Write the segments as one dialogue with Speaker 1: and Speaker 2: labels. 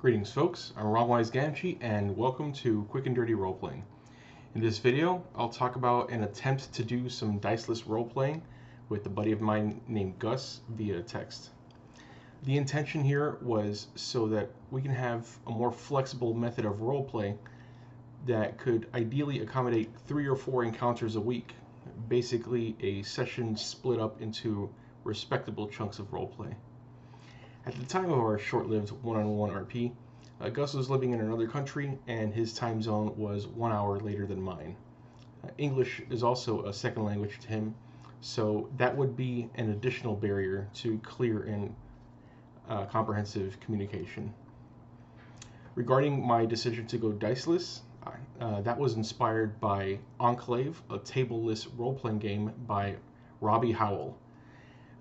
Speaker 1: Greetings folks, I'm Ronwise Gamgee and welcome to Quick and Dirty Roleplaying. In this video, I'll talk about an attempt to do some Diceless roleplaying with a buddy of mine named Gus via text. The intention here was so that we can have a more flexible method of roleplay that could ideally accommodate 3 or 4 encounters a week, basically a session split up into respectable chunks of roleplay. At the time of our short-lived one-on-one RP, Gus was living in another country and his time zone was 1 hour later than mine. English is also a second language to him, so that would be an additional barrier to clear and comprehensive communication. Regarding my decision to go Diceless, that was inspired by Enclave, a table-less role-playing game by Robbie Howell.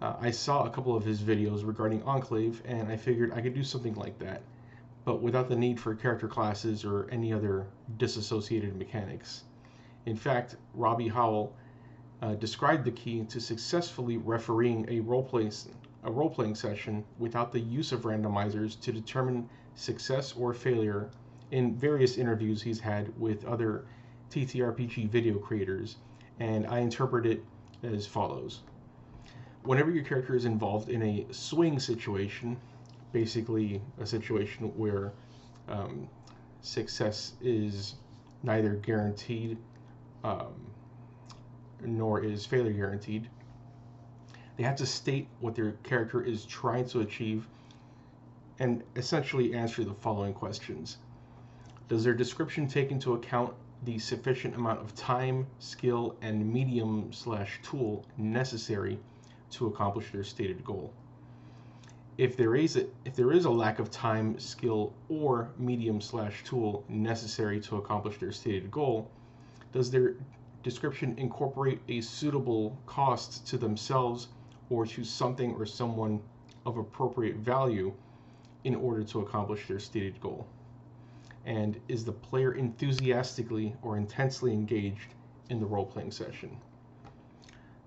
Speaker 1: I saw a couple of his videos regarding Enclave, and I figured I could do something like that, but without the need for character classes or any other disassociated mechanics. In fact, Robbie Howell described the key to successfully refereeing a role-playing session without the use of randomizers to determine success or failure in various interviews he's had with other TTRPG video creators, and I interpret it as follows. Whenever your character is involved in a swing situation, basically a situation where success is neither guaranteed nor is failure guaranteed, they have to state what their character is trying to achieve and essentially answer the following questions. Does their description take into account the sufficient amount of time, skill, and medium/tool necessary to accomplish their stated goal? If there is a lack of time, skill, or medium/tool necessary to accomplish their stated goal, does their description incorporate a suitable cost to themselves or to something or someone of appropriate value in order to accomplish their stated goal? And is the player enthusiastically or intensely engaged in the role-playing session?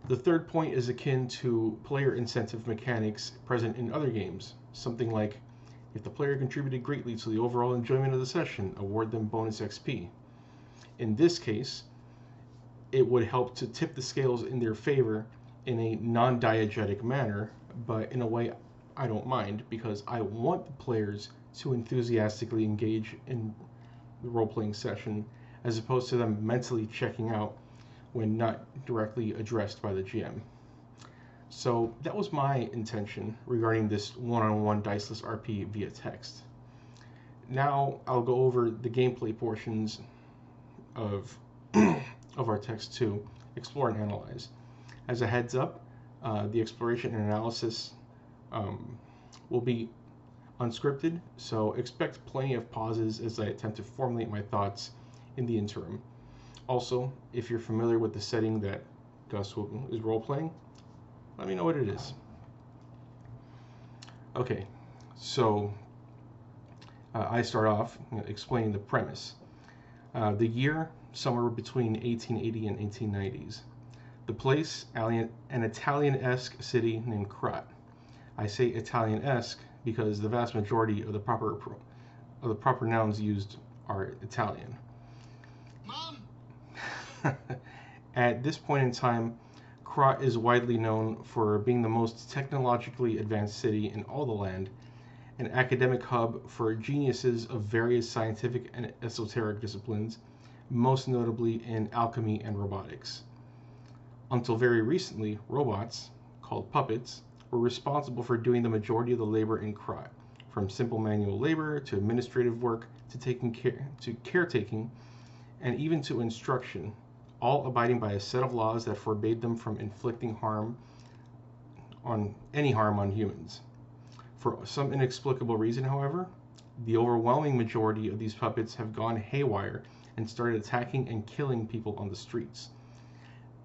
Speaker 1: The third point is akin to player incentive mechanics present in other games, something like, if the player contributed greatly to the overall enjoyment of the session, award them bonus XP. In this case, it would help to tip the scales in their favor in a non-diegetic manner, but in a way I don't mind, because I want the players to enthusiastically engage in the role-playing session, as opposed to them mentally checking out when not directly addressed by the GM. So that was my intention regarding this one-on-one Diceless RP via text. Now I'll go over the gameplay portions of our text to explore and analyze. As a heads up, the exploration and analysis will be unscripted, so expect plenty of pauses as I attempt to formulate my thoughts in the interim. Also, if you're familiar with the setting that Gus is role-playing, let me know what it is. Okay, so I start off explaining the premise. The year, somewhere between 1880 and 1890s. The place, an Italian-esque city named Krat. I say Italian-esque because the vast majority of the proper nouns used are Italian.
Speaker 2: Mom!
Speaker 1: At this point in time, Krat is widely known for being the most technologically advanced city in all the land, an academic hub for geniuses of various scientific and esoteric disciplines, most notably in alchemy and robotics. Until very recently, robots, called puppets, were responsible for doing the majority of the labor in Krat, from simple manual labor to administrative work to caretaking, and even to instruction, all abiding by a set of laws that forbade them from inflicting any harm on humans. For some inexplicable reason, however, the overwhelming majority of these puppets have gone haywire and started attacking and killing people on the streets.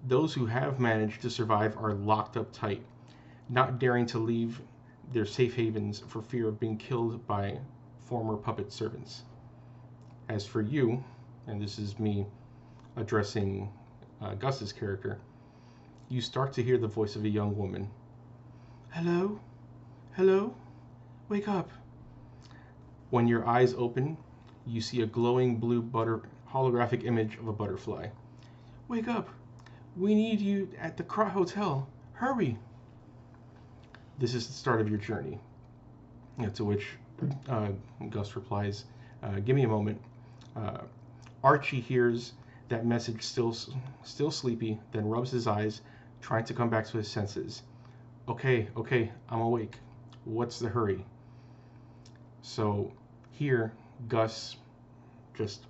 Speaker 1: Those who have managed to survive are locked up tight, not daring to leave their safe havens for fear of being killed by former puppet servants. As for you, and this is me addressing Gus's character, you start to hear the voice of a young woman. Hello? Hello? Wake up. When your eyes open, you see a glowing blue holographic image of a butterfly. Wake up! We need you at the Krot Hotel. Hurry! This is the start of your journey. To which Gus replies, give me a moment. Archie hears that message still sleepy, then rubs his eyes, trying to come back to his senses. Okay, I'm awake. What's the hurry? So here, Gus just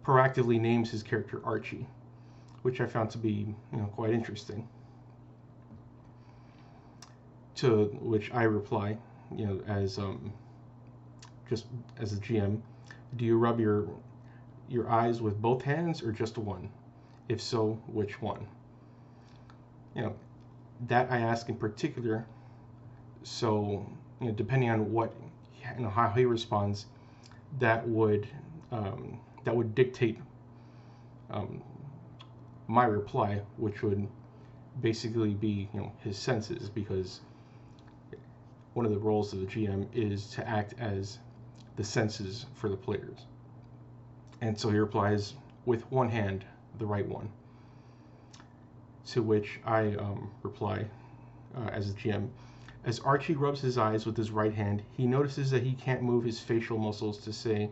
Speaker 1: proactively names his character Archie, which I found to be, quite interesting. To which I reply, as just as a GM, do you rub your eyes with both hands or just one? If so, which one? That I ask in particular. So, depending on what, how he responds, that would dictate my reply, which would basically be, his senses, because one of the roles of the GM is to act as the senses for the players. And so he replies with one hand, the right one. To which I reply as a GM, as Archie rubs his eyes with his right hand, he notices that he can't move his facial muscles to say,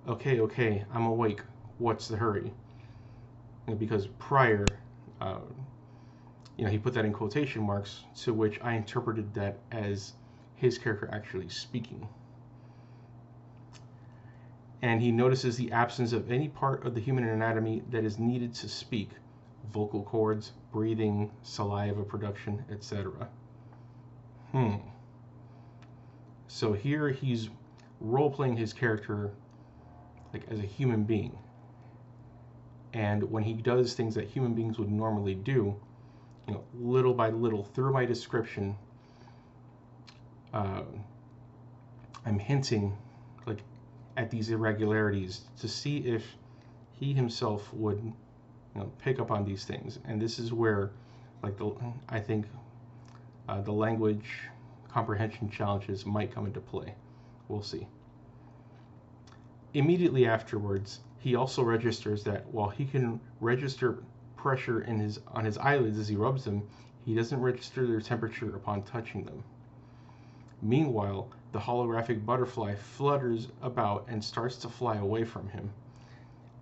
Speaker 1: okay, I'm awake. What's the hurry? Because prior, he put that in quotation marks, to which I interpreted that as his character actually speaking. And he notices the absence of any part of the human anatomy that is needed to speak: vocal cords, breathing, saliva production, etc. So here he's role-playing his character like as a human being. And when he does things that human beings would normally do, little by little, through my description, I'm hinting like at these irregularities to see if he himself would pick up on these things. And this is where I think the language comprehension challenges might come into play. We'll see. Immediately afterwards, he also registers that while he can register pressure on his eyelids as he rubs them, he doesn't register their temperature upon touching them. Meanwhile, the holographic butterfly flutters about and starts to fly away from him,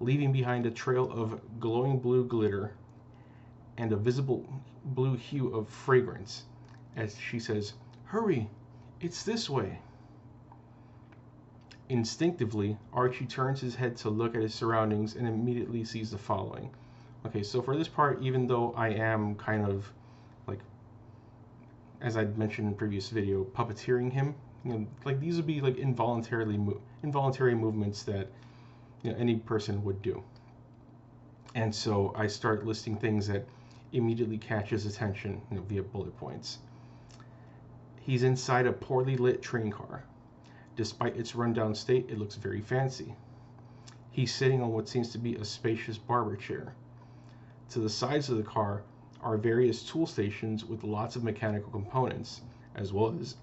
Speaker 1: leaving behind a trail of glowing blue glitter and a visible blue hue of fragrance, as she says, "Hurry, it's this way." Instinctively, Archie turns his head to look at his surroundings and immediately sees the following. Okay, so for this part, even though I am kind of like, as I mentioned in the previous video, puppeteering him, these would be like involuntary movements that any person would do. And so I start listing things that immediately catch his attention via bullet points. He's inside a poorly lit train car. Despite its rundown state, it looks very fancy. He's sitting on what seems to be a spacious barber chair. To the sides of the car are various tool stations with lots of mechanical components, as well as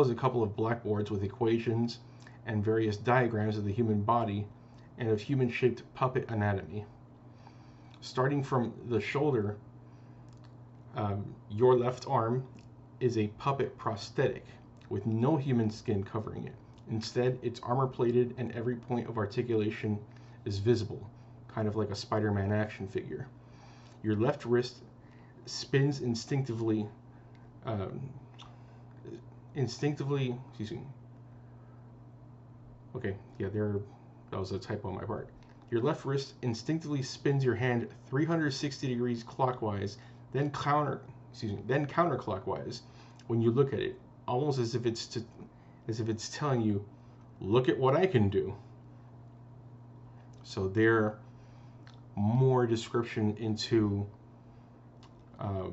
Speaker 1: a couple of blackboards with equations and various diagrams of the human body and of human-shaped puppet anatomy. Starting from the shoulder, your left arm is a puppet prosthetic with no human skin covering it. Instead, it's armor-plated and every point of articulation is visible, kind of like a Spider-Man action figure. Your left wrist spins instinctively. That was a typo on my part. Your left wrist instinctively spins your hand 360 degrees clockwise, then counterclockwise when you look at it, almost as if it's telling you, "Look at what I can do." So there, more description into, I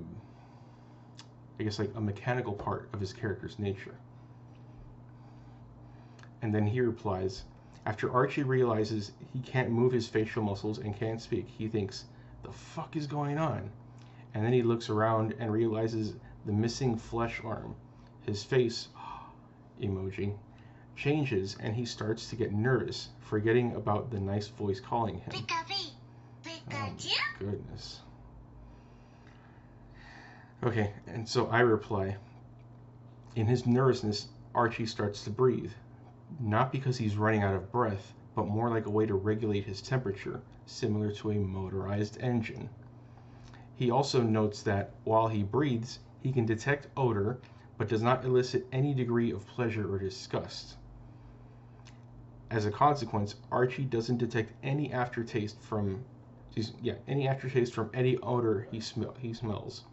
Speaker 1: guess, like a mechanical part of his character's nature. And then he replies, after Archie realizes he can't move his facial muscles and can't speak, he thinks, "The fuck is going on?" And then he looks around and realizes the missing flesh arm. His face emoji changes, and he starts to get nervous, forgetting about the nice voice calling him. Oh, goodness. Okay, and so I reply. In his nervousness, Archie starts to breathe, not because he's running out of breath, but more like a way to regulate his temperature, similar to a motorized engine. He also notes that while he breathes, he can detect odor, but does not elicit any degree of pleasure or disgust. As a consequence, Archie doesn't detect any aftertaste from any odor he smells.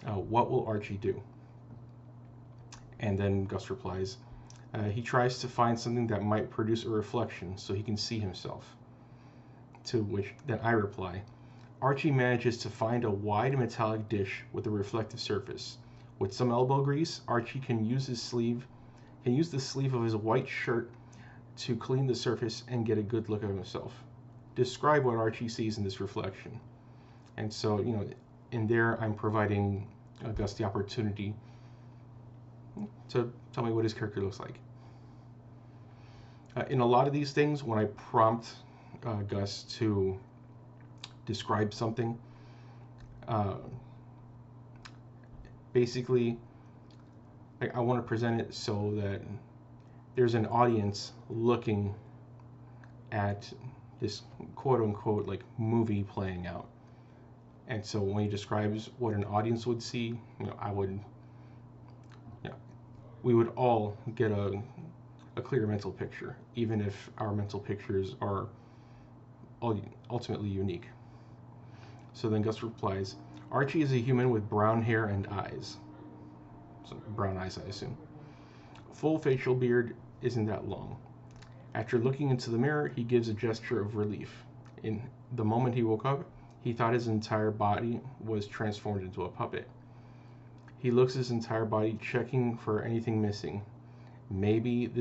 Speaker 1: What will Archie do? And then Gus replies, he tries to find something that might produce a reflection so he can see himself. To which then I reply, Archie manages to find a wide metallic dish with a reflective surface. With some elbow grease, Archie can use the sleeve of his white shirt to clean the surface and get a good look at himself. Describe what Archie sees in this reflection. And so, in there I'm providing Gus the opportunity to tell me what his character looks like. In a lot of these things, when I prompt Gus to describe something, basically, I want to present it so that there's an audience looking at this quote-unquote like movie playing out. And so when he describes what an audience would see, we would all get a clear mental picture, even if our mental pictures are ultimately unique. So then Gus replies, Archie is a human with brown hair and eyes. So brown eyes, I assume. Full facial beard isn't that long. After looking into the mirror, he gives a gesture of relief. In the moment he woke up, he thought his entire body was transformed into a puppet. He looks his entire body, checking for anything missing. Maybe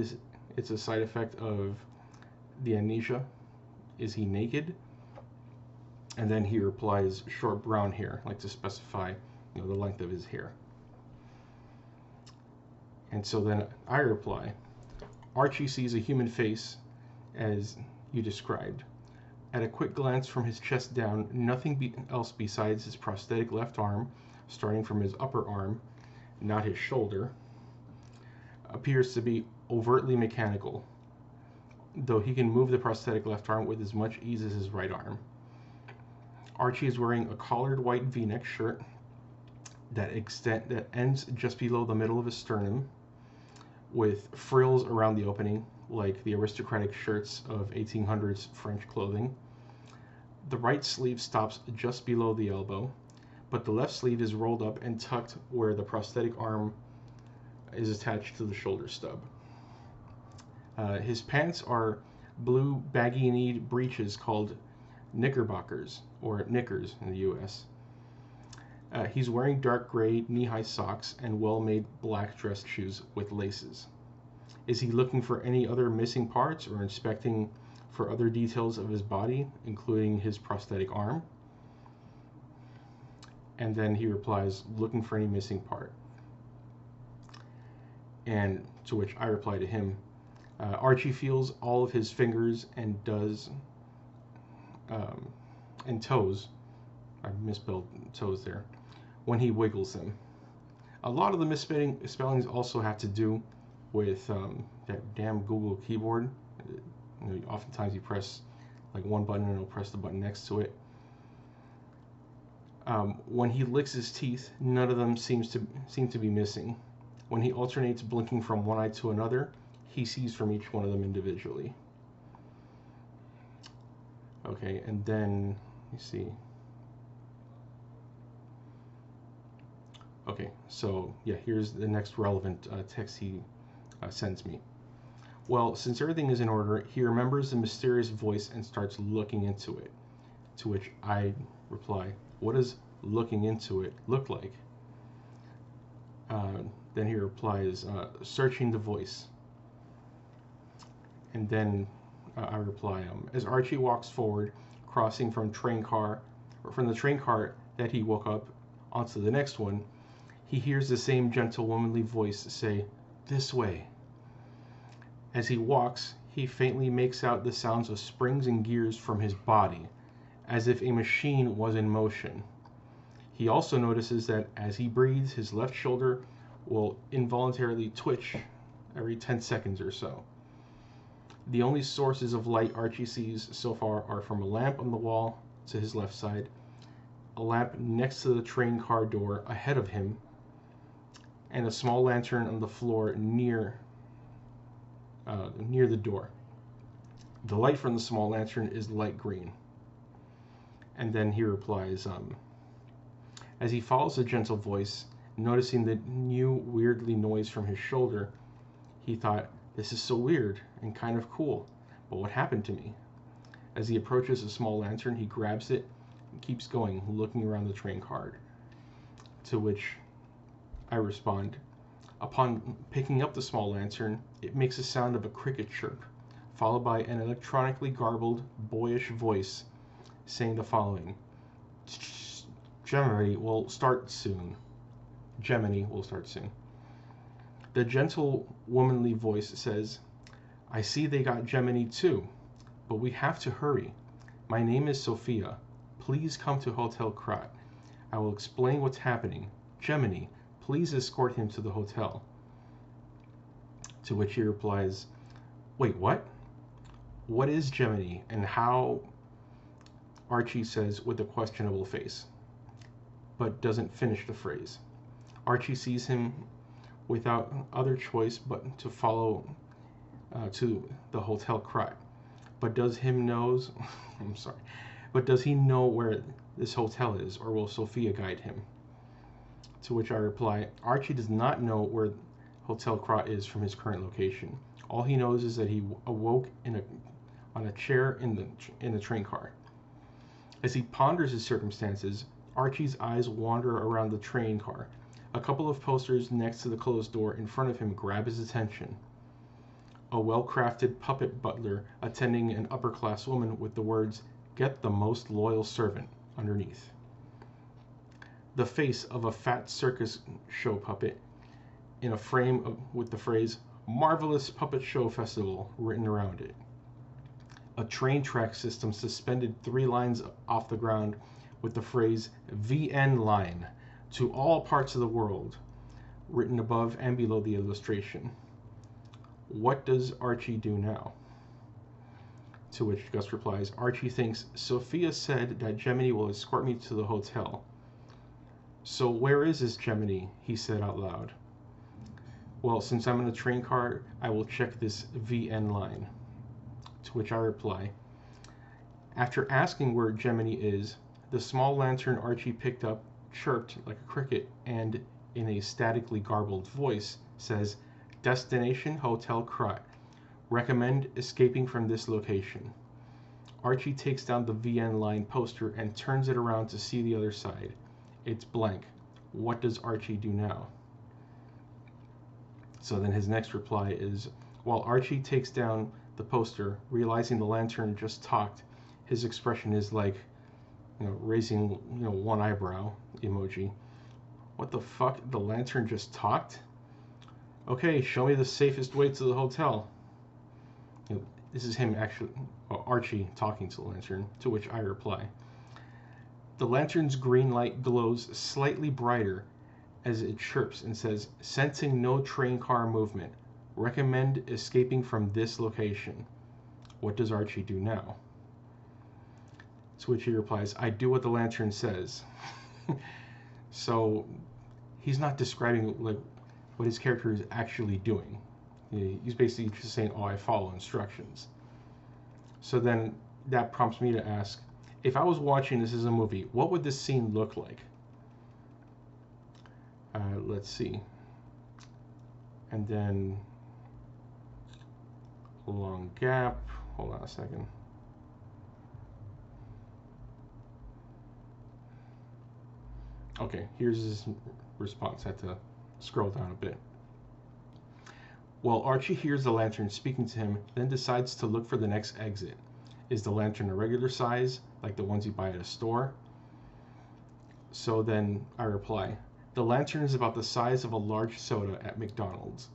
Speaker 1: it's a side effect of the amnesia. Is he naked? And then he replies, short brown hair, like to specify the length of his hair. And so then I reply, Archie sees a human face as you described. At a quick glance from his chest down, nothing else besides his prosthetic left arm, starting from his upper arm, not his shoulder, appears to be overtly mechanical, though he can move the prosthetic left arm with as much ease as his right arm. Archie is wearing a collared white v-neck shirt that ends just below the middle of his sternum, with frills around the opening, like the aristocratic shirts of 1800s French clothing. The right sleeve stops just below the elbow, but the left sleeve is rolled up and tucked where the prosthetic arm is attached to the shoulder stub. His pants are blue baggy-kneed breeches called knickerbockers, or knickers in the US. He's wearing dark gray knee-high socks and well-made black dress shoes with laces. Is he looking for any other missing parts or inspecting for other details of his body, including his prosthetic arm? And then he replies, looking for any missing part. And to which I reply to him, Archie feels all of his fingers and toes. I misspelled toes there. When he wiggles them. A lot of the misspellings also have to do with that damn Google keyboard. Oftentimes you press like one button and it'll press the button next to it. When he licks his teeth, none of them seem to be missing. When he alternates blinking from one eye to another, he sees from each one of them individually. Okay, and then let me see. Okay, so yeah, here's the next relevant text he sends me. Well, since everything is in order, he remembers the mysterious voice and starts looking into it. To which I reply, what does looking into it look like? Then he replies, searching the voice. And then I reply, as Archie walks forward, crossing from the train car that he woke up onto the next one, he hears the same gentle womanly voice say, this way. As he walks, he faintly makes out the sounds of springs and gears from his body, as if a machine was in motion. He also notices that as he breathes, his left shoulder will involuntarily twitch every 10 seconds or so. The only sources of light Archie sees so far are from a lamp on the wall to his left side, a lamp next to the train car door ahead of him, and a small lantern on the floor near the door. The light from the small lantern is light green. And then he replies, as he follows the gentle voice, noticing the new weirdly noise from his shoulder, he thought, this is so weird and kind of cool, but what happened to me? As he approaches the small lantern, he grabs it and keeps going, looking around the train car. To which I respond, upon picking up the small lantern, it makes a sound of a cricket chirp, followed by an electronically garbled, boyish voice saying the following: Gemini will start soon. Gemini will start soon. The gentle, womanly voice says, I see they got Gemini too, but we have to hurry. My name is Sophia. Please come to Hotel Krat. I will explain what's happening. Gemini, please escort him to the hotel. To which he replies, wait, what? What is Gemini and how? Archie says with a questionable face, but doesn't finish the phrase. Archie sees him without other choice but to follow to the Hotel Krat. But does he know where this hotel is, or will Sophia guide him? To which I reply, Archie does not know where Hotel Krat is from his current location. All he knows is that he awoke on a chair in the train car. As he ponders his circumstances, Archie's eyes wander around the train car. A couple of posters next to the closed door in front of him grab his attention. A well-crafted puppet butler attending an upper-class woman with the words, "Get the most loyal servant," underneath. The face of a fat circus show puppet in a frame with the phrase, "Marvelous Puppet Show Festival," written around it. A train track system suspended 3 lines off the ground with the phrase, "VN line," to all parts of the world, written above and below the illustration. What does Archie do now? To which Gus replies, Archie thinks, Sophia said that Gemini will escort me to the hotel. So where is this Gemini? He said out loud. Well, since I'm in a train car, I will check this VN line. To which I reply, after asking where Gemini is, the small lantern Archie picked up chirped like a cricket and, in a statically garbled voice, says, Destination Hotel Krat. Recommend escaping from this location. Archie takes down the VN line poster and turns it around to see the other side. It's blank. What does Archie do now? So then his next reply is, while Archie takes down the poster, realizing the lantern just talked, his expression is like, raising, one eyebrow emoji. What the fuck? The lantern just talked? Okay, show me the safest way to the hotel. This is him actually, Archie talking to the lantern, to which I reply. The lantern's green light glows slightly brighter as it chirps and says, sensing no train car movement. Recommend escaping from this location. What does Archie do now? To which he replies, I do what the lantern says. So he's not describing what his character is actually doing. He's basically just saying, I follow instructions. So then that prompts me to ask, if I was watching this as a movie, what would this scene look like? Let's see. And then a long gap. Hold on a second. Okay, here's his response. I had to scroll down a bit. Well, Archie hears the lantern speaking to him, then decides to look for the next exit. Is the lantern a regular size, like the ones you buy at a store? So then I reply, the lantern is about the size of a large soda at McDonald's.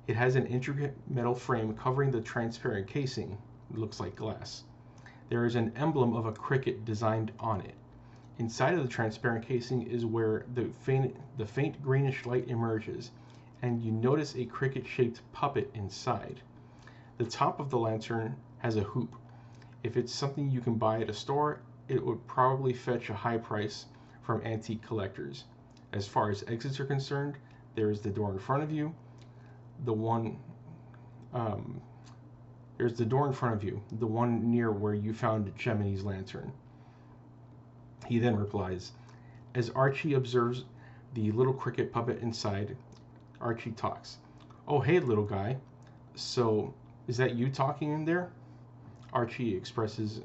Speaker 1: It has an intricate metal frame covering the transparent casing. It looks like glass. There is an emblem of a cricket designed on it. Inside of the transparent casing is where the faint greenish light emerges, and you notice a cricket-shaped puppet inside. The top of the lantern has a hoop. If it's something you can buy at a store, it would probably fetch a high price from antique collectors. As far as exits are concerned, there is the door in front of you, the one near where you found Gemini's lantern. He then replies, as Archie observes the little cricket puppet inside, Archie talks. Oh, hey, little guy. So, is that you talking in there? Archie expresses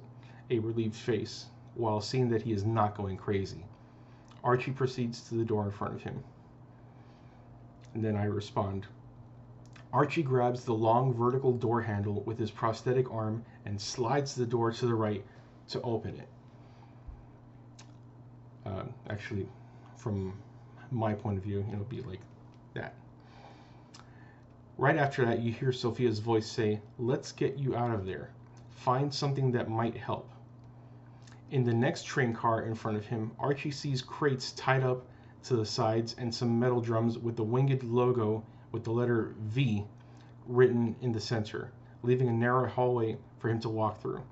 Speaker 1: a relieved face while seeing that he is not going crazy. Archie proceeds to the door in front of him. And then I respond. Archie grabs the long vertical door handle with his prosthetic arm and slides the door to the right to open it. Actually, from my point of view, it'll be like that. Right after that, you hear Sophia's voice say, let's get you out of there. Find something that might help. In the next train car in front of him, Archie sees crates tied up to the sides and some metal drums with the winged logo with the letter V written in the center, leaving a narrow hallway for him to walk through.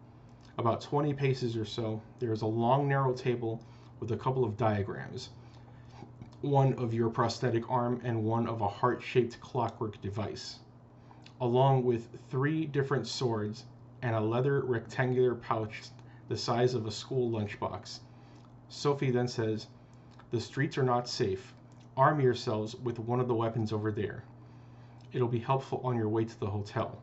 Speaker 1: About 20 paces or so, there is a long, narrow table with a couple of diagrams, one of your prosthetic arm and one of a heart-shaped clockwork device, along with 3 different swords and a leather rectangular pouch the size of a school lunchbox. Sophie then says, the streets are not safe. Arm yourselves with one of the weapons over there. It'll be helpful on your way to the hotel.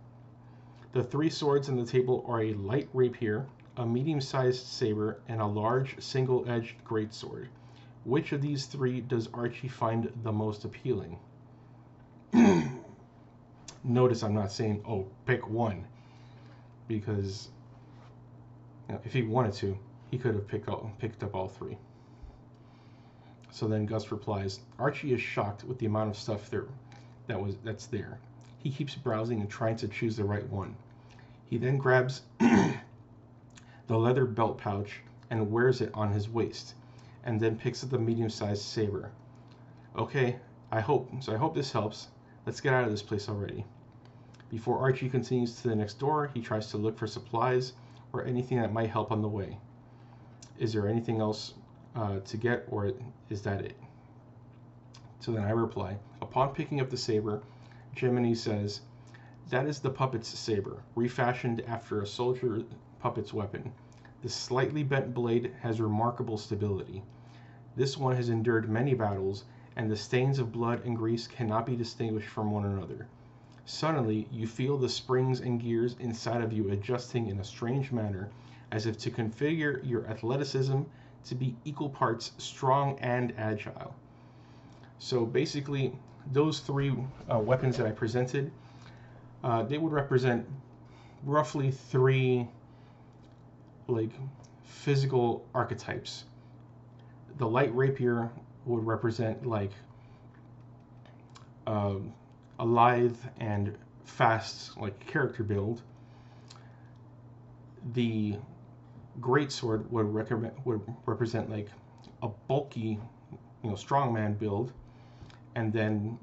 Speaker 1: The 3 swords on the table are a light rapier, a medium-sized saber, and a large single-edged greatsword. Which of these 3 does Archie find the most appealing? Notice I'm not saying, oh, pick one. Because if he wanted to, he could have picked up all 3. So then Gus replies, Archie is shocked with the amount of stuff that's there. He keeps browsing and trying to choose the right one. He then grabs the leather belt pouch and wears it on his waist, and then picks up the medium-sized saber. Okay, I hope this helps. Let's get out of this place already. Before Archie continues to the next door, he tries to look for supplies or anything that might help on the way. Is there anything else to get, or is that it? So then I reply, upon picking up the saber, Gemini says, that is the puppet's saber, refashioned after a soldier puppet's weapon. The slightly bent blade has remarkable stability. This one has endured many battles, and the stains of blood and grease cannot be distinguished from one another. Suddenly, you feel the springs and gears inside of you adjusting in a strange manner, as if to configure your athleticism to be equal parts strong and agile. So basically, those 3 weapons that I presented, they would represent roughly 3 physical archetypes. The light rapier would represent a lithe and fast character build. The greatsword would represent a bulky, strongman build, and then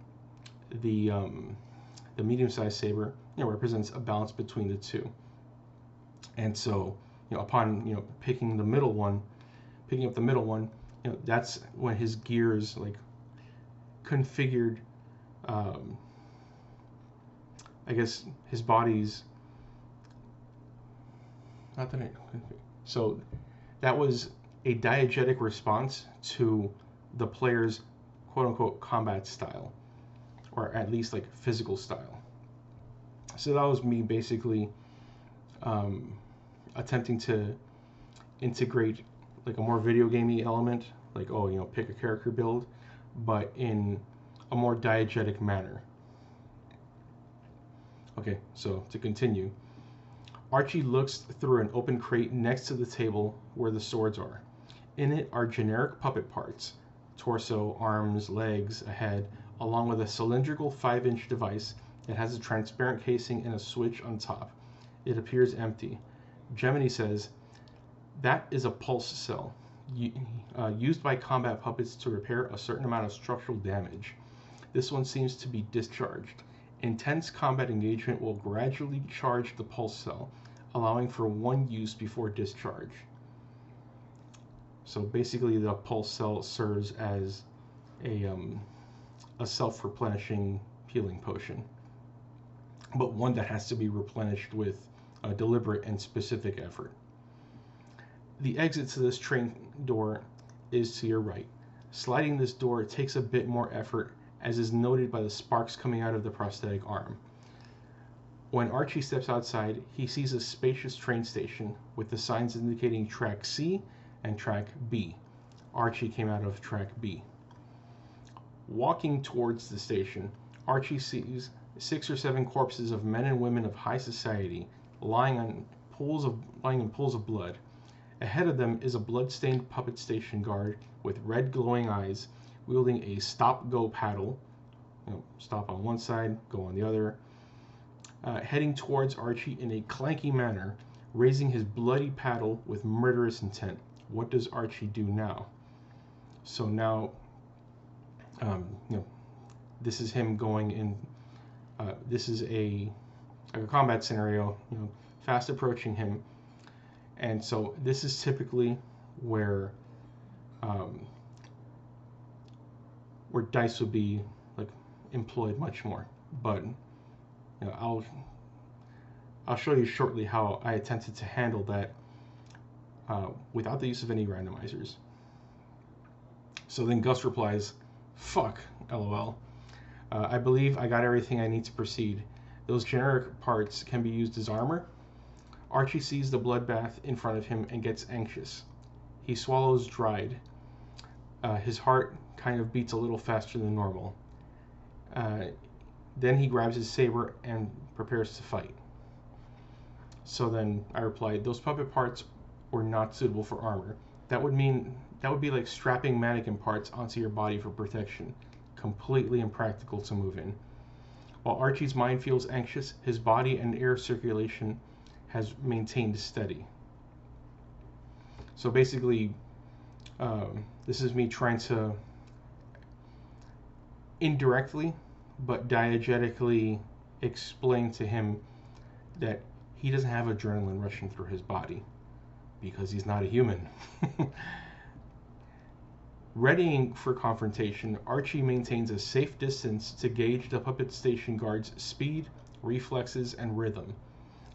Speaker 1: the medium-sized saber represents a balance between the 2. And so upon picking up the middle one, that's when his gears configured. I guess his body's not that. So that was a diegetic response to the player's quote-unquote combat style, or at least physical style. So that was me basically attempting to integrate a more video gamey element, pick a character build, but in a more diegetic manner. Okay, so to continue, Archie looks through an open crate next to the table where the swords are. In it are generic puppet parts, torso, arms, legs, a head, along with a cylindrical 5-inch device It has a transparent casing and a switch on top. It appears empty. Gemini says, that is a pulse cell, used by combat puppets to repair a certain amount of structural damage. This one seems to be discharged. Intense combat engagement will gradually charge the pulse cell, allowing for one use before discharge. So basically the pulse cell serves as a self-replenishing healing potion, but one that has to be replenished with a deliberate and specific effort. The exit to this train door is to your right. Sliding this door takes a bit more effort, as is noted by the sparks coming out of the prosthetic arm. When Archie steps outside, he sees a spacious train station with the signs indicating Track C and Track B. Archie came out of Track B. Walking towards the station, Archie sees 6 or 7 corpses of men and women of high society lying in pools of blood. Ahead of them is a blood-stained puppet station guard with red glowing eyes, wielding a stop-go paddle. Stop on one side, go on the other. Heading towards Archie in a clanky manner, raising his bloody paddle with murderous intent. What does Archie do now? So now, this is him going in. This is a combat scenario, fast approaching him. And so this is typically where dice would be employed much more. But I'll show you shortly how I attempted to handle that without the use of any randomizers. So then Gus replies, "Fuck, lol. I believe I got everything I need to proceed. Those generic parts can be used as armor." Archie sees the bloodbath in front of him and gets anxious. He swallows dried. His heart kind of beats a little faster than normal. Then he grabs his saber and prepares to fight. So then I replied, "Those puppet parts were not suitable for armor. That would be like strapping mannequin parts onto your body for protection. Completely impractical to move in." While Archie's mind feels anxious, his body and air circulation has maintained steady. So basically, this is me trying to indirectly but diegetically explain to him that he doesn't have adrenaline rushing through his body because he's not a human. Readying for confrontation, Archie maintains a safe distance to gauge the puppet station guard's speed, reflexes, and rhythm.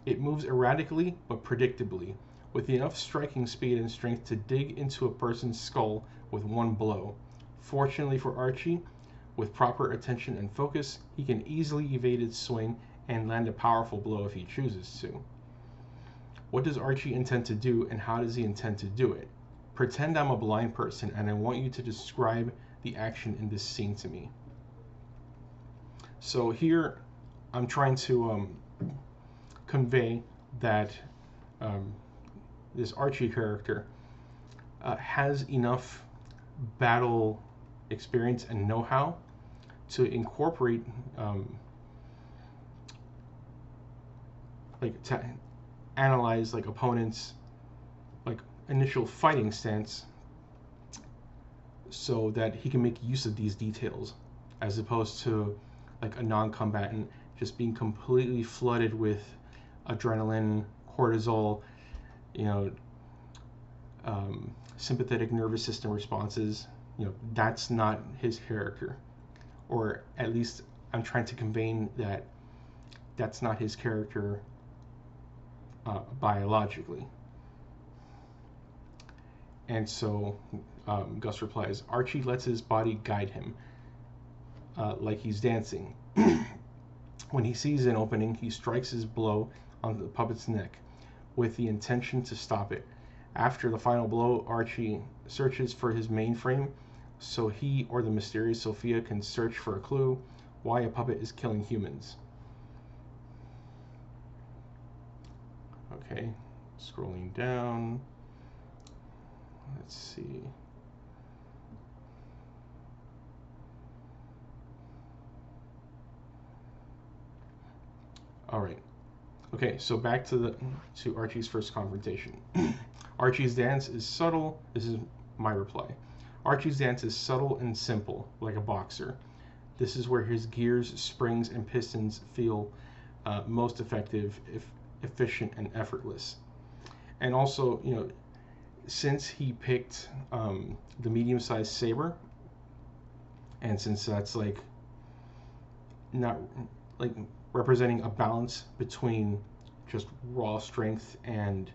Speaker 1: It moves erratically but predictably, with enough striking speed and strength to dig into a person's skull with one blow. Fortunately for Archie, with proper attention and focus, he can easily evade its swing and land a powerful blow if he chooses to. What does Archie intend to do, and how does he intend to do it? Pretend I'm a blind person and I want you to describe the action in this scene to me. So here I'm trying to convey that this Archie character has enough battle experience and know-how to incorporate to analyze opponents' initial fighting stance so that he can make use of these details, as opposed to a non-combatant just being completely flooded with adrenaline, cortisol, sympathetic nervous system responses. That's not his character, or at least I'm trying to convey that that's not his character biologically. And so Gus replies, "Archie lets his body guide him, like he's dancing. When he sees an opening, he strikes his blow on the puppet's neck with the intention to stop it. After the final blow, Archie searches for his mainframe so he or the mysterious Sophia can search for a clue why a puppet is killing humans." Okay, scrolling down. Let's see. All right. Okay, so back to Archie's first confrontation. Archie's dance is subtle. This is my reply. Archie's dance is subtle and simple, like a boxer. This is where his gears, springs, and pistons feel most effective, efficient, and effortless. And also, since he picked the medium-sized saber, and since that's like not like representing a balance between just raw strength and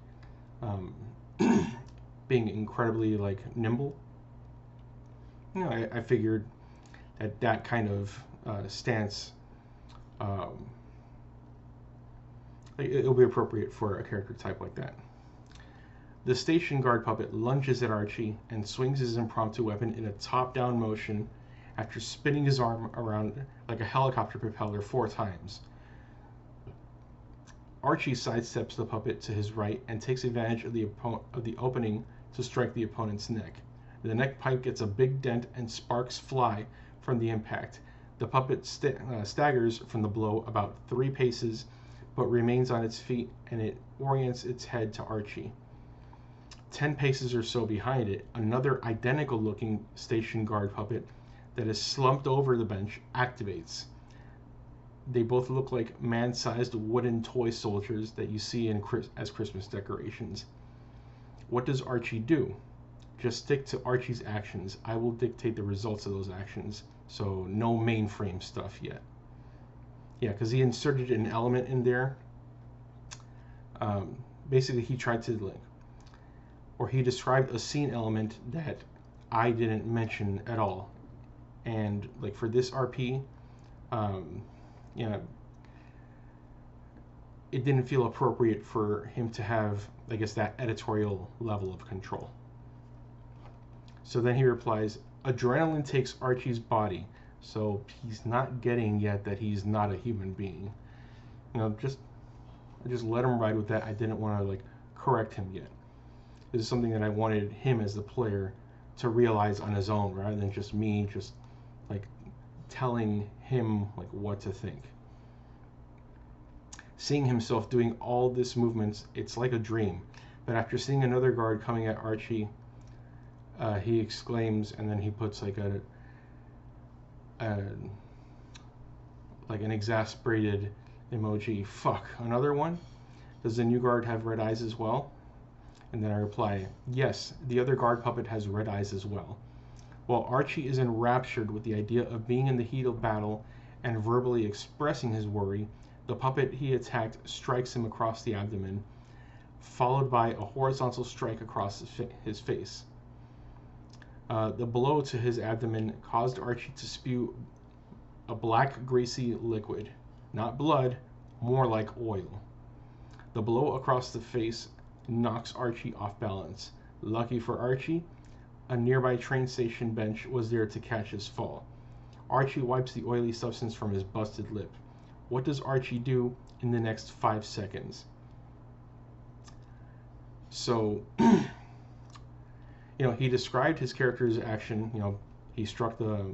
Speaker 1: being incredibly like nimble, I figured that kind of stance it'll be appropriate for a character type like that. The station guard puppet lunges at Archie and swings his impromptu weapon in a top-down motion after spinning his arm around like a helicopter propeller 4 times. Archie sidesteps the puppet to his right and takes advantage of the opening to strike the opponent's neck. The neck pipe gets a big dent and sparks fly from the impact. The puppet staggers from the blow about 3 paces, but remains on its feet, and it orients its head to Archie. 10 paces or so behind it, another identical-looking station guard puppet that is slumped over the bench activates. They both look like man-sized wooden toy soldiers that you see as Christmas decorations. What does Archie do? Just stick to Archie's actions. I will dictate the results of those actions. So no mainframe stuff yet. Yeah, because he inserted an element in there. Basically, he tried to he described a scene element that I didn't mention at all. And like for this RP, it didn't feel appropriate for him to have, I guess, that editorial level of control. So then he replies, adrenaline takes Archie's body, so he's not getting yet that he's not a human being. Just let him ride with that. I didn't want to correct him yet. This is something that I wanted him as the player to realize on his own, rather than just me telling him what to think. Seeing himself doing all this movements, it's like a dream. But after seeing another guard coming at Archie, he exclaims, and then he puts an exasperated emoji. Fuck, another one? Does the new guard have red eyes as well? And then I reply, yes, the other guard puppet has red eyes as well. While Archie is enraptured with the idea of being in the heat of battle and verbally expressing his worry, the puppet he attacked strikes him across the abdomen, followed by a horizontal strike across his face. The blow to his abdomen caused Archie to spew a black, greasy liquid. Not blood, more like oil. The blow across the face knocks Archie off balance. Lucky for Archie, a nearby train station bench was there to catch his fall. Archie wipes the oily substance from his busted lip. What does Archie do in the next 5 seconds? So, he described his character's action. He struck the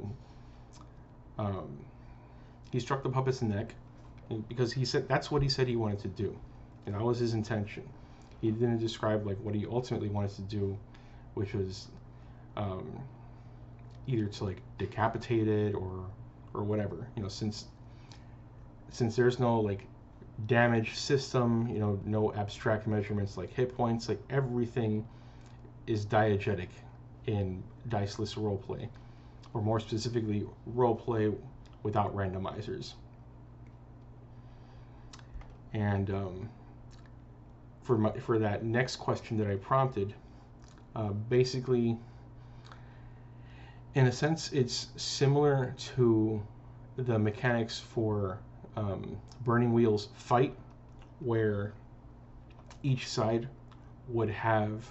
Speaker 1: puppet's neck because he said that's what he said he wanted to do, and that was his intention. He didn't describe what he ultimately wanted to do, which was either to decapitate it or whatever. Since there's no damage system, no abstract measurements like hit points, everything is diegetic in Diceless roleplay, or more specifically, roleplay without randomizers. And for that next question that I prompted, basically, in a sense, it's similar to the mechanics for Burning Wheel's Fight, where each side would have,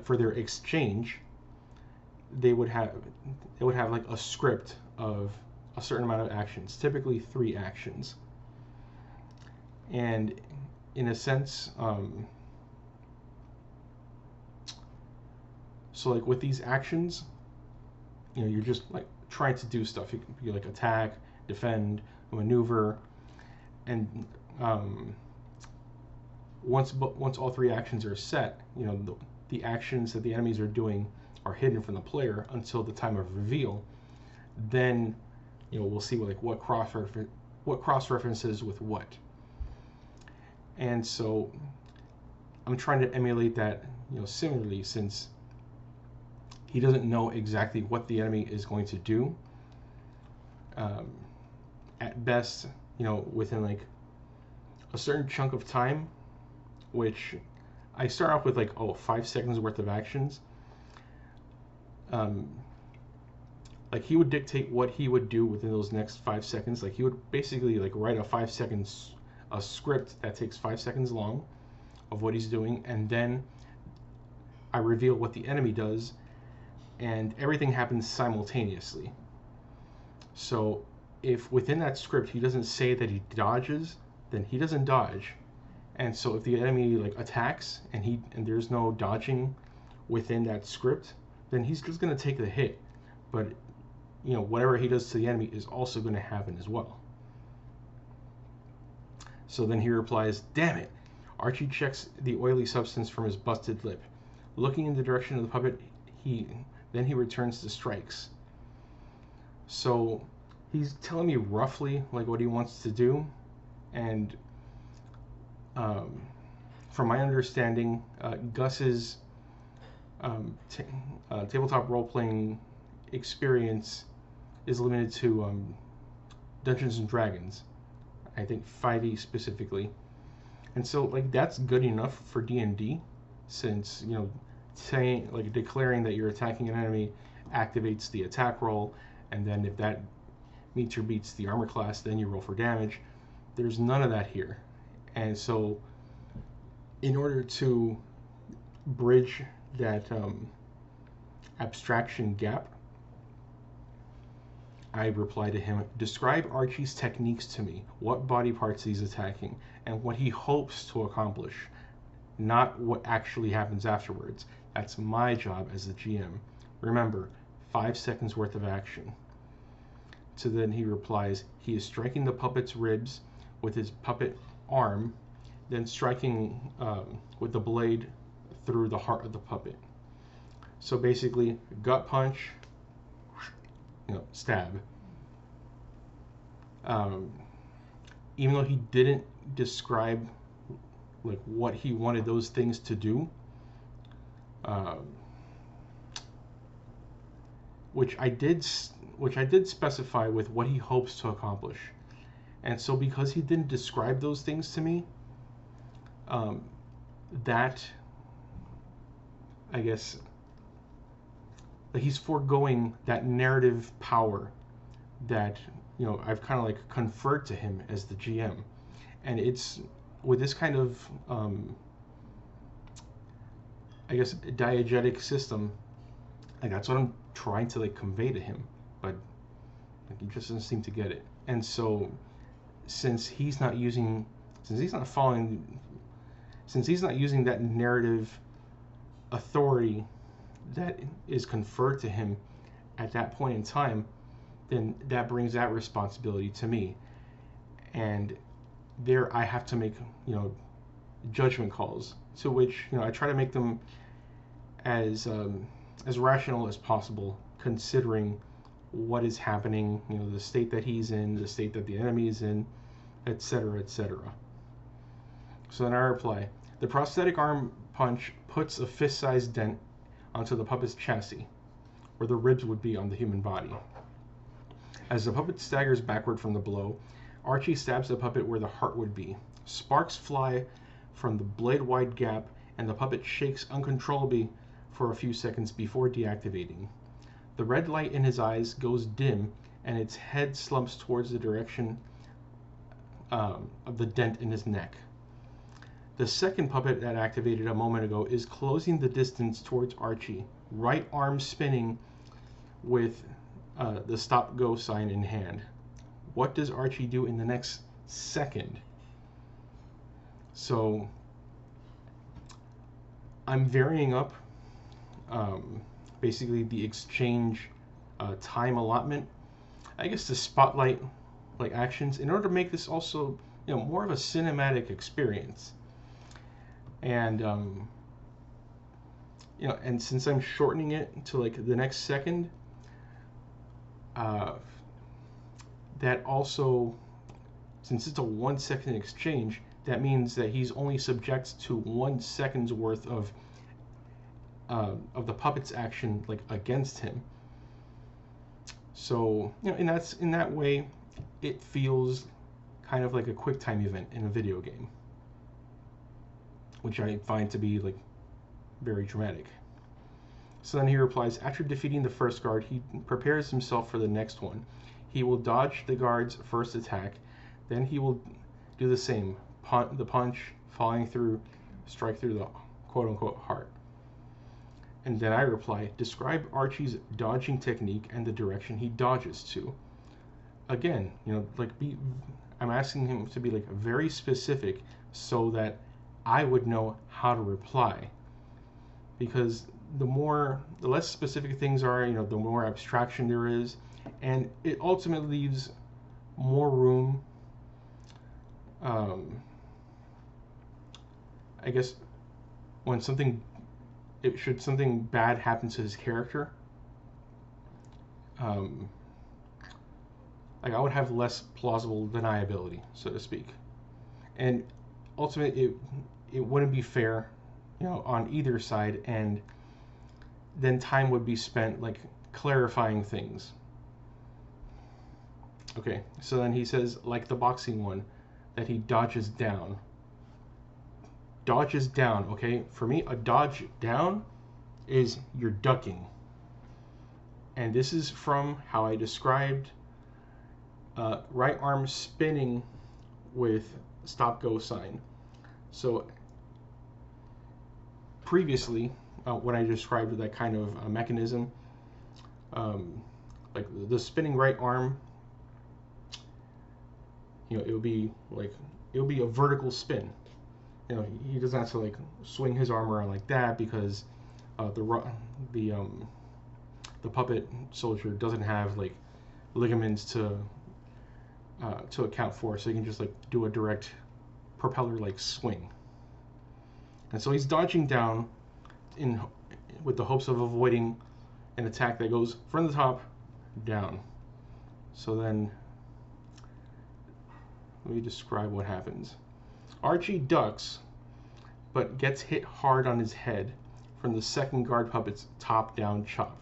Speaker 1: for their exchange, they would have a script of a certain amount of actions, typically 3 actions. And in a sense, so with these actions, you're just trying to do stuff. You can be attack, defend, maneuver, and once all three actions are set, the actions that the enemies are doing are hidden from the player until the time of reveal. Then we'll see what cross references with what. And so I'm trying to emulate that similarly, since he doesn't know exactly what the enemy is going to do. At best, within like a certain chunk of time, which I start off with 5 seconds worth of actions. Like he would dictate what he would do within those next 5 seconds. Like he would basically write a 5 seconds a script that takes 5 seconds long of what he's doing, and then I reveal what the enemy does, and everything happens simultaneously. So if within that script he doesn't say that he dodges, then he doesn't dodge. And so if the enemy attacks and there's no dodging within that script, then he's just going to take the hit. But whatever he does to the enemy is also going to happen as well. So then he replies, "Damn it." Archie checks the oily substance from his busted lip. Looking in the direction of the puppet, he returns to strikes. So he's telling me roughly what he wants to do, and from my understanding, Gus's tabletop role-playing experience is limited to Dungeons and Dragons, I think 5e specifically, and so that's good enough for D&D, since saying declaring that you're attacking an enemy activates the attack roll, and then if that meets or beats the armor class, then you roll for damage. There's none of that here, and so in order to bridge that abstraction gap, I reply to him, "Describe Archie's techniques to me, what body parts he's attacking, and what he hopes to accomplish, not what actually happens afterwards. That's my job as the GM. Remember, 5 seconds worth of action." So then he replies, "He is striking the puppet's ribs with his puppet arm, then striking with the blade through the heart of the puppet." So basically, gut punch, stab. Even though he didn't describe what he wanted those things to do, which I did specify with what he hopes to accomplish. And so because he didn't describe those things to me, that, I guess, he's foregoing that narrative power that I've kind of conferred to him as the GM. And it's with this kind of I guess diegetic system, that's what I'm trying to convey to him, but he just doesn't seem to get it. And so since he's not using that narrative authority that is conferred to him at that point in time, then that brings that responsibility to me, and there I have to make judgment calls, to which I try to make them as rational as possible, considering what is happening, the state that he's in, the state that the enemy is in, etc., etc. So then I reply, "The prosthetic arm punch puts a fist-sized dent onto the puppet's chassis, where the ribs would be on the human body. As the puppet staggers backward from the blow, Archie stabs the puppet where the heart would be. Sparks fly from the blade-wide gap, and the puppet shakes uncontrollably for a few seconds before deactivating. The red light in his eyes goes dim, and its head slumps towards the direction of the dent in his neck. The second puppet that activated a moment ago is closing the distance towards Archie, right arm spinning with the stop-go sign in hand. What does Archie do in the next second?" So I'm varying up basically the exchange time allotment, I guess, to spotlight like actions in order to make this also, you know, more of a cinematic experience. And you know, and since I'm shortening it to like the next second, that also, since it's a 1 second exchange, that means that he's only subject to 1 second's worth of the puppet's action, like against him. So, you know, in that way, it feels kind of like a quick time event in a video game, which I find to be like very dramatic. So then he replies, after defeating the first guard, he prepares himself for the next one. He will dodge the guard's first attack, then he will do the same, the punch, falling through, strike through the quote-unquote heart. And then I reply, describe Archie's dodging technique and the direction he dodges to. Again, you know, like I'm asking him to be like very specific so that I would know how to reply. Because the less specific things are, you know, the more abstraction there is, and it ultimately leaves more room, I guess, when something bad happens to his character, like I would have less plausible deniability, so to speak, and ultimately it wouldn't be fair, you know, on either side, and then time would be spent like clarifying things. Okay, so then he says, like the boxing one, that he dodges down. Dodges down, okay? For me, a dodge down is you're ducking. And this is from how I described right arm spinning with stop-go sign. So previously, when I described that kind of mechanism, like the spinning right arm, you know, it would be a vertical spin. You know, he doesn't have to like swing his arm around like that because the puppet soldier doesn't have like ligaments to account for, so he can just like do a direct propeller like swing. And so he's dodging down with the hopes of avoiding an attack that goes from the top down. So then let me describe what happens. Archie ducks, but gets hit hard on his head from the second guard puppet's top-down chop.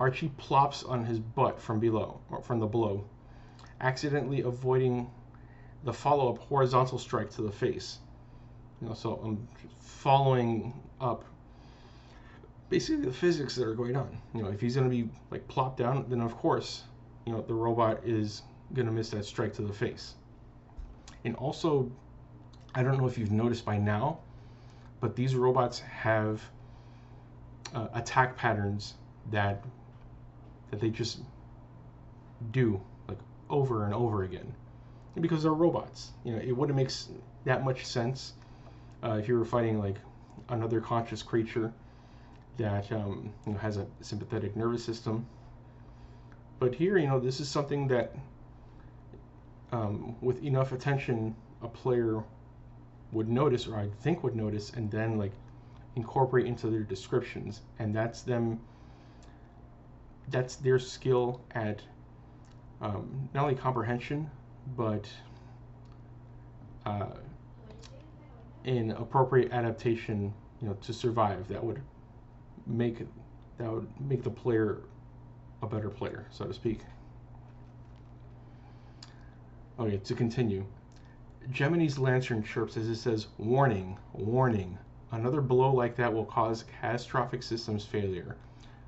Speaker 1: Archie plops on his butt from the blow, accidentally avoiding the follow-up horizontal strike to the face. You know, so I'm following up basically the physics that are going on. You know, if he's going to be like plopped down, then of course, you know, the robot is going to miss that strike to the face. And also, I don't know if you've noticed by now, but these robots have attack patterns that they just do like over and over again, and because they're robots. You know, it wouldn't make that much sense if you were fighting like another conscious creature that you know, has a sympathetic nervous system. But here, you know, this is something that with enough attention, a player would notice, or I think would notice, and then like incorporate into their descriptions. And that's their skill at not only comprehension, but in appropriate adaptation, you know, to survive. That would make the player a better player, so to speak. Okay, to continue. Gemini's lantern chirps as it says, "Warning, warning. Another blow like that will cause catastrophic systems failure.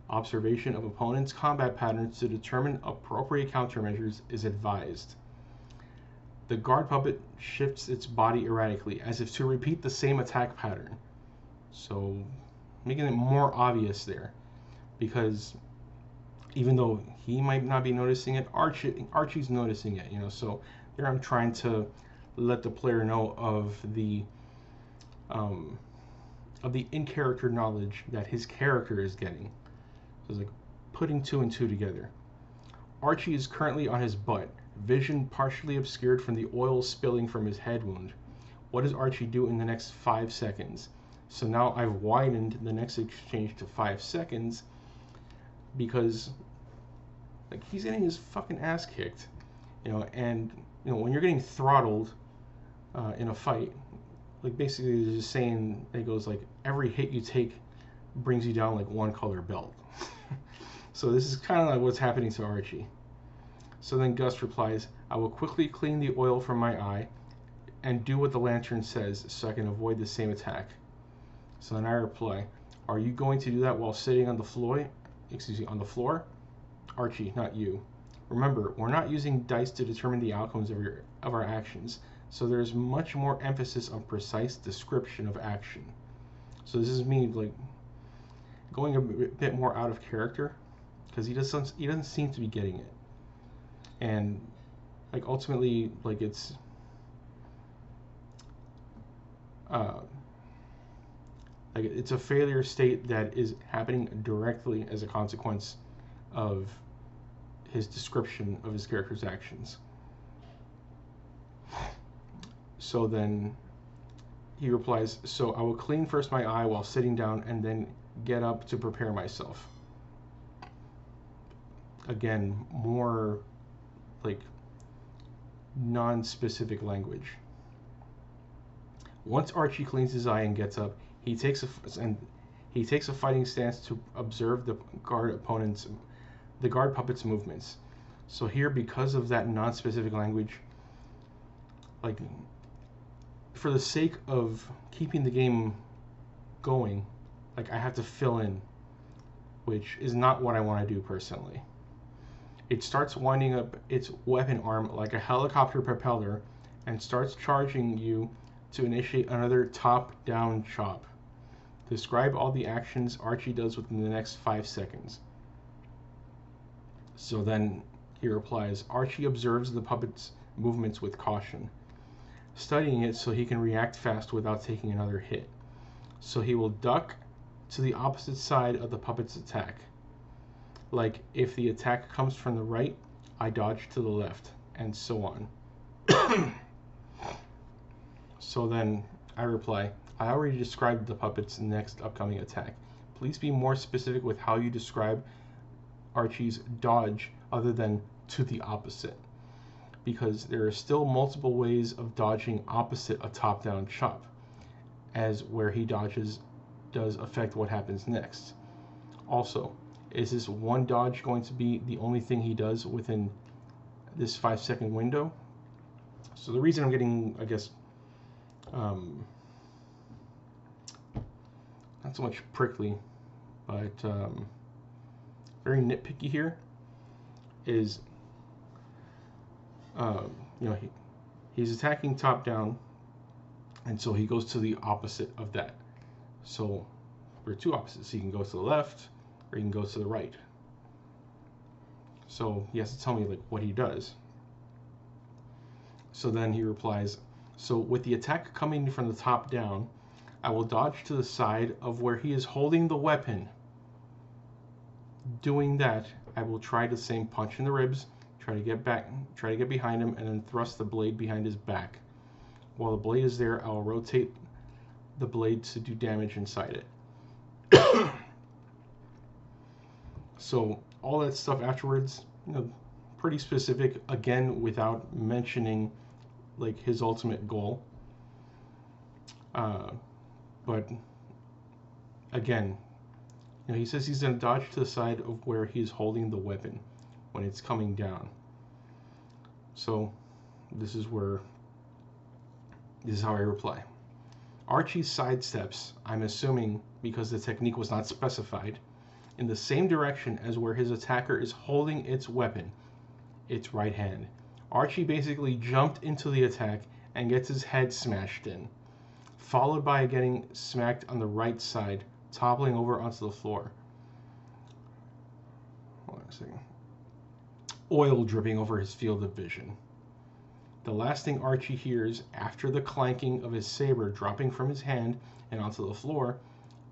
Speaker 1: Observation of opponents' combat patterns to determine appropriate countermeasures is advised." The guard puppet shifts its body erratically, as if to repeat the same attack pattern. So, making it more obvious there. Because even though he might not be noticing it, Archie's noticing it, you know. So there I'm trying to let the player know of the in-character knowledge that his character is getting. So it's like putting two and two together. Archie is currently on his butt, Vision partially obscured from the oil spilling from his head wound. What does Archie do in the next 5 seconds? So now I've widened the next exchange to 5 seconds because like he's getting his fucking ass kicked, and when you're getting throttled in a fight, like basically they're just saying, it goes like every hit you take brings you down like one color belt. So this is kind of like what's happening to Archie. So then Gus replies, I will quickly clean the oil from my eye and do what the lantern says so I can avoid the same attack. So then I reply, are you going to do that while sitting on the floor? On the floor? Archie, not you. Remember, we're not using dice to determine the outcomes of our actions, so there's much more emphasis on precise description of action. So this is me like going a bit more out of character because he doesn't seem to be getting it, and like ultimately like it's like it's a failure state that is happening directly as a consequence of his description of his character's actions. So then he replies, so I will clean first my eye while sitting down and then get up to prepare myself. Again, more like non-specific language. Once Archie cleans his eye and gets up, he takes a fighting stance to observe the guard puppet's movements. So here, because of that non-specific language, like for the sake of keeping the game going, like I have to fill in, which is not what I want to do personally. It starts winding up its weapon arm like a helicopter propeller and starts charging you to initiate another top-down chop. Describe all the actions Archie does within the next 5 seconds. So then he replies, Archie observes the puppet's movements with caution, studying it so he can react fast without taking another hit. So he will duck to the opposite side of the puppet's attack. Like if the attack comes from the right, I dodge to the left, and so on. So then I reply, I already described the puppet's next upcoming attack. Please be more specific with how you describe Archie's dodge other than to the opposite, because there are still multiple ways of dodging opposite a top-down chop, as where he dodges does affect what happens next. Also, is this one dodge going to be the only thing he does within this 5-second window? So the reason I'm getting, I guess, not so much prickly, but very nitpicky here is, he's attacking top down, and so he goes to the opposite of that. So there are two opposites. He can go to the left, or he can go to the right. So he has to tell me like what he does. So then he replies, so with the attack coming from the top down, I will dodge to the side of where he is holding the weapon. Doing that, I will try the same punch in the ribs, try to get behind him, and then thrust the blade behind his back. While the blade is there, I will rotate the blade to do damage inside it. So all that stuff afterwards, pretty specific, again, without mentioning like his ultimate goal. But again, he says he's going to dodge to the side of where he's holding the weapon when it's coming down. So this is how I reply. Archie sidesteps, I'm assuming because the technique was not specified, in the same direction as where his attacker is holding its weapon, its right hand. Archie basically jumped into the attack and gets his head smashed in, followed by getting smacked on the right side, toppling over onto the floor. Hold on a second. Oil dripping over his field of vision. The last thing Archie hears after the clanking of his saber dropping from his hand and onto the floor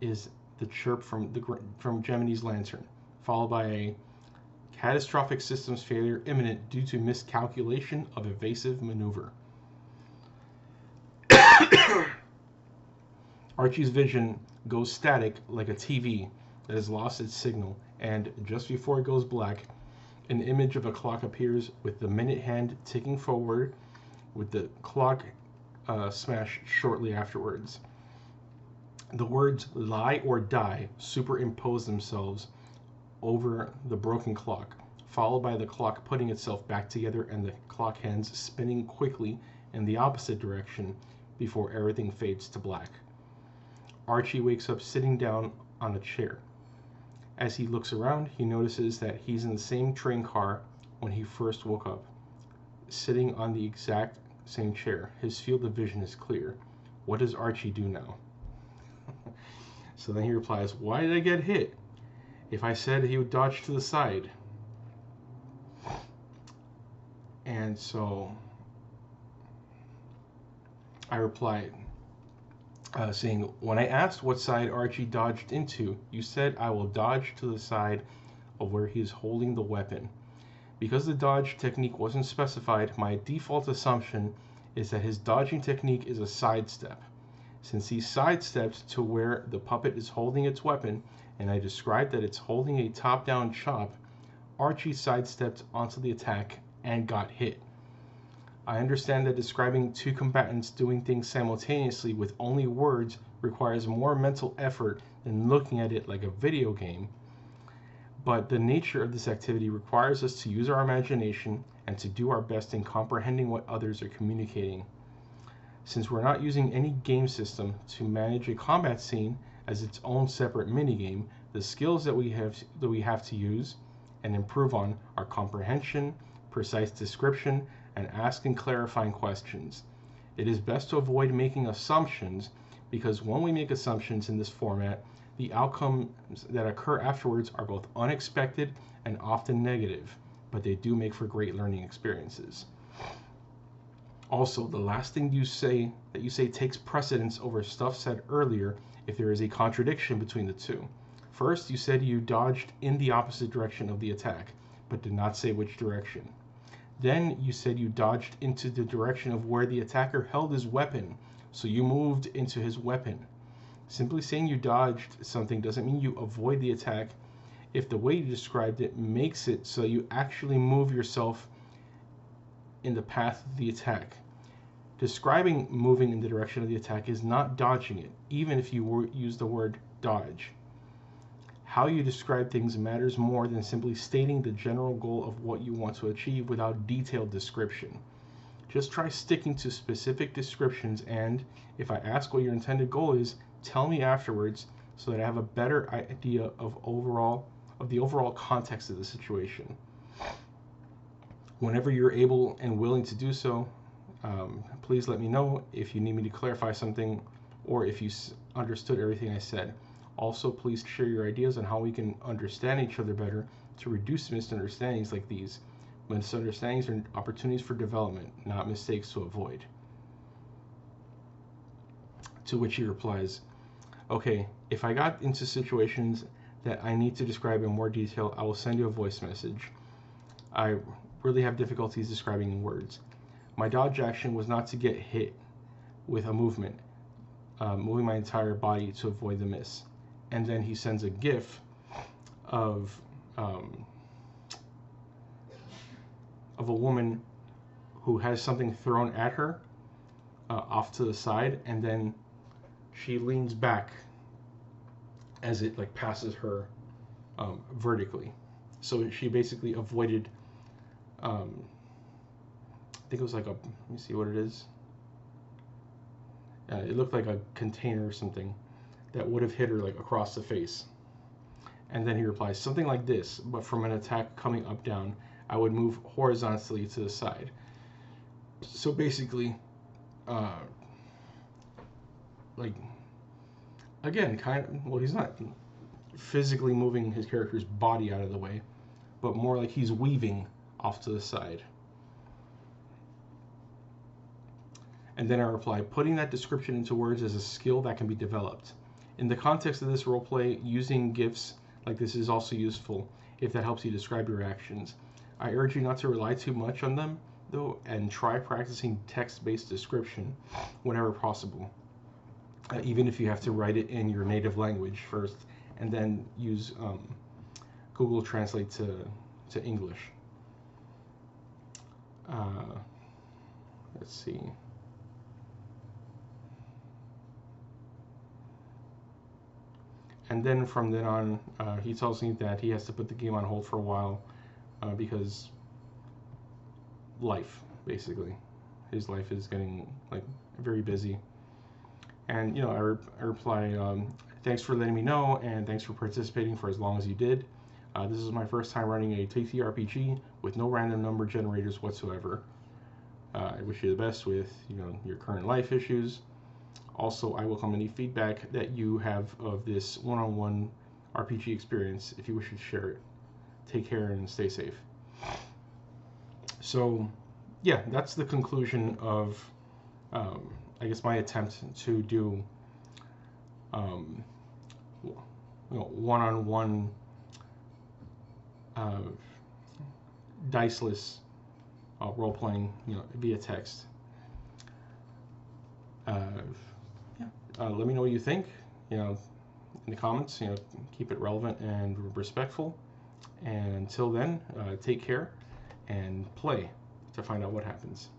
Speaker 1: is the chirp from Gemini's lantern, followed by a Catastrophic systems failure imminent due to miscalculation of evasive maneuver. Archie's vision goes static like a TV that has lost its signal, and just before it goes black, an image of a clock appears with the minute hand ticking forward, with the clock smash shortly afterwards. The words "lie" or "die" superimpose themselves over the broken clock, followed by the clock putting itself back together and the clock hands spinning quickly in the opposite direction before everything fades to black. Archie wakes up sitting down on a chair. As he looks around, he notices that he's in the same train car when he first woke up, sitting on the exact same chair. His field of vision is clear. What does Archie do now? So then he replies, "Why did I get hit? If I said he would dodge to the side." And so I replied, saying, "When I asked what side Archie dodged into, you said I will dodge to the side of where he is holding the weapon. Because the dodge technique wasn't specified, my default assumption is that his dodging technique is a sidestep. Since he sidestepped to where the puppet is holding its weapon, and I described that it's holding a top-down chop, Archie sidestepped onto the attack and got hit. I understand that describing two combatants doing things simultaneously with only words requires more mental effort than looking at it like a video game, but the nature of this activity requires us to use our imagination and to do our best in comprehending what others are communicating. Since we're not using any game system to manage a combat scene as its own separate minigame, the skills that we have to use and improve on are comprehension, precise description, and asking clarifying questions. It is best to avoid making assumptions, because when we make assumptions in this format, the outcomes that occur afterwards are both unexpected and often negative, but they do make for great learning experiences. Also, the last thing you say takes precedence over stuff said earlier if there is a contradiction between the two. First, you said you dodged in the opposite direction of the attack, but did not say which direction. Then you said you dodged into the direction of where the attacker held his weapon, so you moved into his weapon. Simply saying you dodged something doesn't mean you avoid the attack if the way you described it makes it so you actually move yourself in the path of the attack. Describing moving in the direction of the attack is not dodging it, even if you use the word dodge. How you describe things matters more than simply stating the general goal of what you want to achieve without detailed description. Just try sticking to specific descriptions, and if I ask what your intended goal is, tell me afterwards so that I have a better idea of the overall context of the situation. Whenever you're able and willing to do so, please let me know if you need me to clarify something or if you understood everything I said. Also, please share your ideas on how we can understand each other better to reduce misunderstandings like these. Misunderstandings are opportunities for development, not mistakes to avoid. To which he replies, "Okay, if I got into situations that I need to describe in more detail, I will send you a voice message. I really have difficulties describing in words. My dodge action was not to get hit with a movement, moving my entire body to avoid the miss." And then he sends a GIF of a woman who has something thrown at her off to the side, and then she leans back as it like passes her vertically. So she basically avoided. I think it was like let me see what it is. It looked like a container or something that would have hit her like across the face. And then he replies, "Something like this, but from an attack coming up down, I would move horizontally to the side." So basically, like, again, he's not physically moving his character's body out of the way, but more like he's weaving off to the side. And then I reply, "Putting that description into words is a skill that can be developed. In the context of this roleplay, using GIFs like this is also useful. if that helps you describe your actions. I urge you not to rely too much on them, though, and try practicing text-based description whenever possible, even if you have to write it in your native language first and then use Google Translate to English. Let's see. And then from then on, he tells me that he has to put the game on hold for a while because life, basically. His life is getting like very busy. And I reply, thanks for letting me know, and thanks for participating for as long as you did. This is my first time running a TTRPG with no random number generators whatsoever. I wish you the best with your current life issues. Also, I welcome any feedback that you have of this one-on-one RPG experience if you wish to share it. Take care and stay safe. So, yeah, that's the conclusion of, I guess, my attempt to do one-on-one Diceless role-playing, via text. Let me know what you think, in the comments. Keep it relevant and respectful. And until then, take care and play to find out what happens.